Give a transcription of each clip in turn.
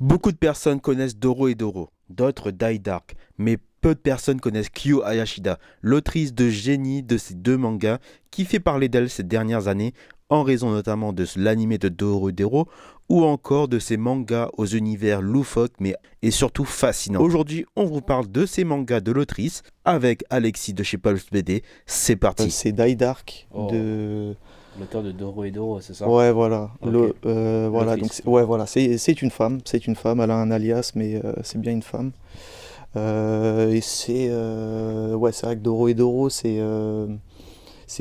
Beaucoup de personnes connaissent Doro et Doro, d'autres Dai Dark, mais peu de personnes connaissent Kyo Hayashida, l'autrice de génie de ces deux mangas, qui fait parler d'elle ces dernières années, en raison notamment de l'anime de Doro et Doro, ou encore de ses mangas aux univers loufoques, mais et surtout fascinants. Aujourd'hui, on vous parle de ces mangas de l'autrice, avec Alexis de chez Pulse BD. C'est parti. C'est Die Dark Oh, de. l'auteur de Doro et Doro, c'est ça? Ouais, voilà. Ok. Voilà, donc L'autrice. ouais, voilà, c'est une femme, c'est une femme. Elle a un alias, mais c'est bien une femme. Et ouais, c'est vrai que Doro et Doro, c'est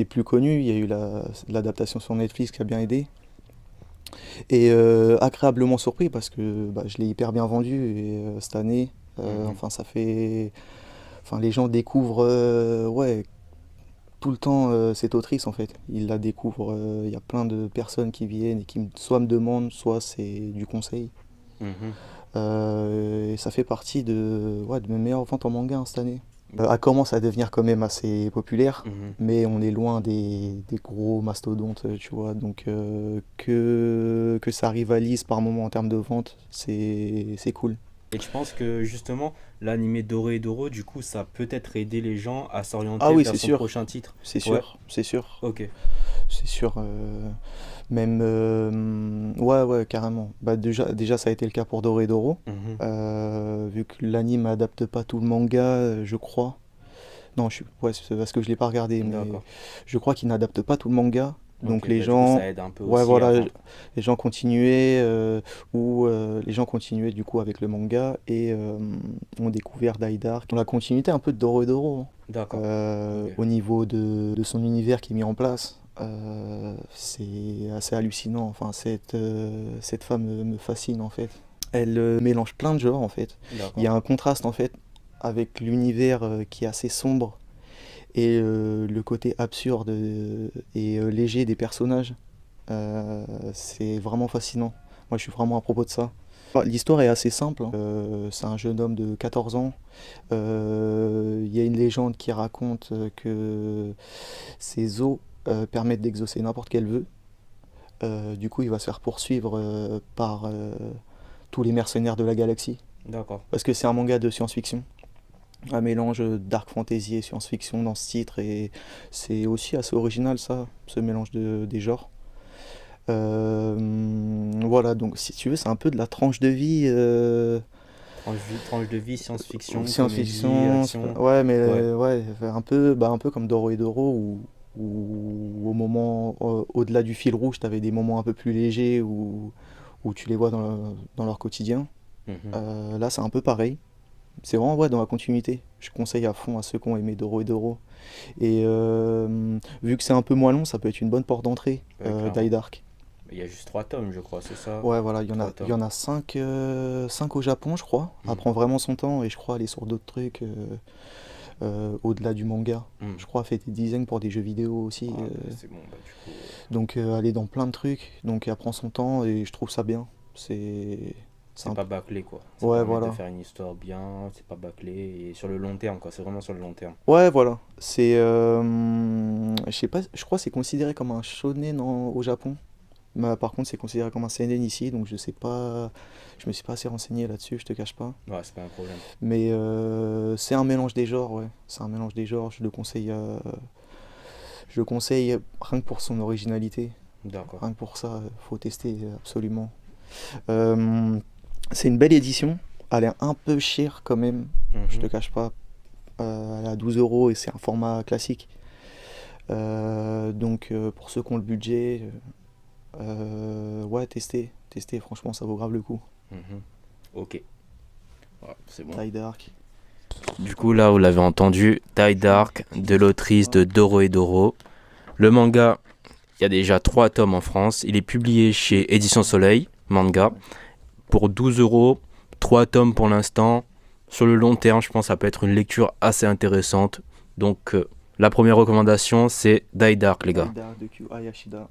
plus connu. Il y a eu l'adaptation sur Netflix qui a bien aidé. Et agréablement surpris parce que bah, je l'ai hyper bien vendu et cette année, Mhm. enfin ça fait, enfin les gens découvrent, ouais, tout le temps cette autrice en fait. Ils la découvrent, il y a plein de personnes qui viennent et qui soit me demandent, soit c'est du conseil. Mhm. Et ça fait partie de, ouais, de mes meilleures ventes en manga hein, cette année. Elle commence à devenir quand même assez populaire, Mhm. mais on est loin des gros mastodontes, tu vois. Donc que ça rivalise par moment en termes de vente, c'est cool. Et tu penses que justement, l'animé Doro et Doro, du coup, ça a peut-être aidé les gens à Ah s'orienter oui, vers c'est son sûr, prochain titre? c'est Ouais, sûr, c'est sûr, ok. c'est sûr. Même, ouais, ouais, carrément. Bah, déjà, ça a été le cas pour Doro et Doro. Mhm. Vu que l'anime adapte pas tout le manga, je crois. Non, ouais, c'est parce que je l'ai pas regardé, mais D'accord. je crois qu'il n'adapte pas tout le manga. Donc Ok, les bah du coup, gens, ça aide un peu ouais, aussi à voilà, vendre. les gens continuaient ou les gens continuaient du coup avec le manga et ont découvert Die Dark. Dans la continuité un peu de Doro et Doro, hein. D'accord. Ok. Au niveau de son univers qui est mis en place, c'est assez hallucinant. Enfin, cette femme me fascine en fait. Elle mélange plein de genres en fait. Il y D'accord. a un contraste en fait avec l'univers qui est assez sombre et le côté absurde et léger des personnages. C'est vraiment fascinant. Moi, je suis vraiment à propos de ça. L'histoire est assez simple, hein. C'est un jeune homme de 14 ans. Il y a une légende qui raconte que ses os permettent d'exaucer n'importe quel vœu. Du coup, il va se faire poursuivre par tous les mercenaires de la galaxie. D'accord. Parce que c'est un manga de science-fiction. Un mélange dark fantasy et science-fiction dans ce titre. Et c'est aussi assez original, ça, ce mélange des genres. Voilà, donc si tu veux, c'est un peu de la tranche de vie. Tranche de vie, science-fiction, comédie, Science-fiction, action. ouais, mais Ouais. ouais, un peu comme Doro et Doro, où au moment, au-delà du fil rouge, t'avais des moments un peu plus légers où tu les vois dans leur quotidien. Mhm. Là, c'est un peu pareil. C'est vraiment ouais, dans la continuité. Je conseille à fond à ceux qui ont aimé Doro et Doro. Et vu que c'est un peu moins long, ça peut être une bonne porte d'entrée, Ouais, Die clairement. Dark. Il y a juste 3 tomes, je crois, c'est ça? Ouais, voilà, Trois il y tomes. en a 5 au Japon, je crois. Elle Mhm. prend vraiment son temps et je crois aller sur d'autres trucs au-delà du manga. Mhm. Je crois elle fait des designs pour des jeux vidéo aussi. Ah, bah c'est bon, bah du coup. Donc elle est dans plein de trucs. Donc elle prend son temps et je trouve ça bien. C'est C'est un pas peu... bâclé quoi. Ça Ouais, permet de voilà. faire une histoire bien, c'est pas bâclé et sur le long terme quoi, c'est vraiment sur le long terme. Ouais, voilà. C'est... je sais pas, je crois que c'est considéré comme un shonen au Japon. Mais par contre, c'est considéré comme un seinen ici, donc je sais pas... Je me suis pas assez renseigné là-dessus, je te cache pas. Ouais, c'est pas un problème. Mais c'est un mélange des genres, ouais. C'est un mélange des genres, je le conseille rien que pour son originalité. D'accord. Rien que pour ça, faut tester absolument. Euh, c'est une belle édition. Elle est un peu chère quand même, je te Mhm. cache pas. Elle est à 12 euros et c'est un format classique. Donc pour ceux qui ont le budget, ouais, testez. Testez, franchement, ça vaut grave le coup. Mhm. Ok. Ouais, c'est bon. Die Dark. Du coup, là, vous l'avez entendu, Die Dark de l'autrice de Doro et Doro. Le manga, il y a déjà 3 tomes en France. Il est publié chez Édition Soleil, manga, pour 12 euros. 3 tomes pour l'instant. Sur le long terme, je pense que ça peut être une lecture assez intéressante. Donc, la première recommandation, c'est Die Dark, les Die gars. Dark de Q Hayashida.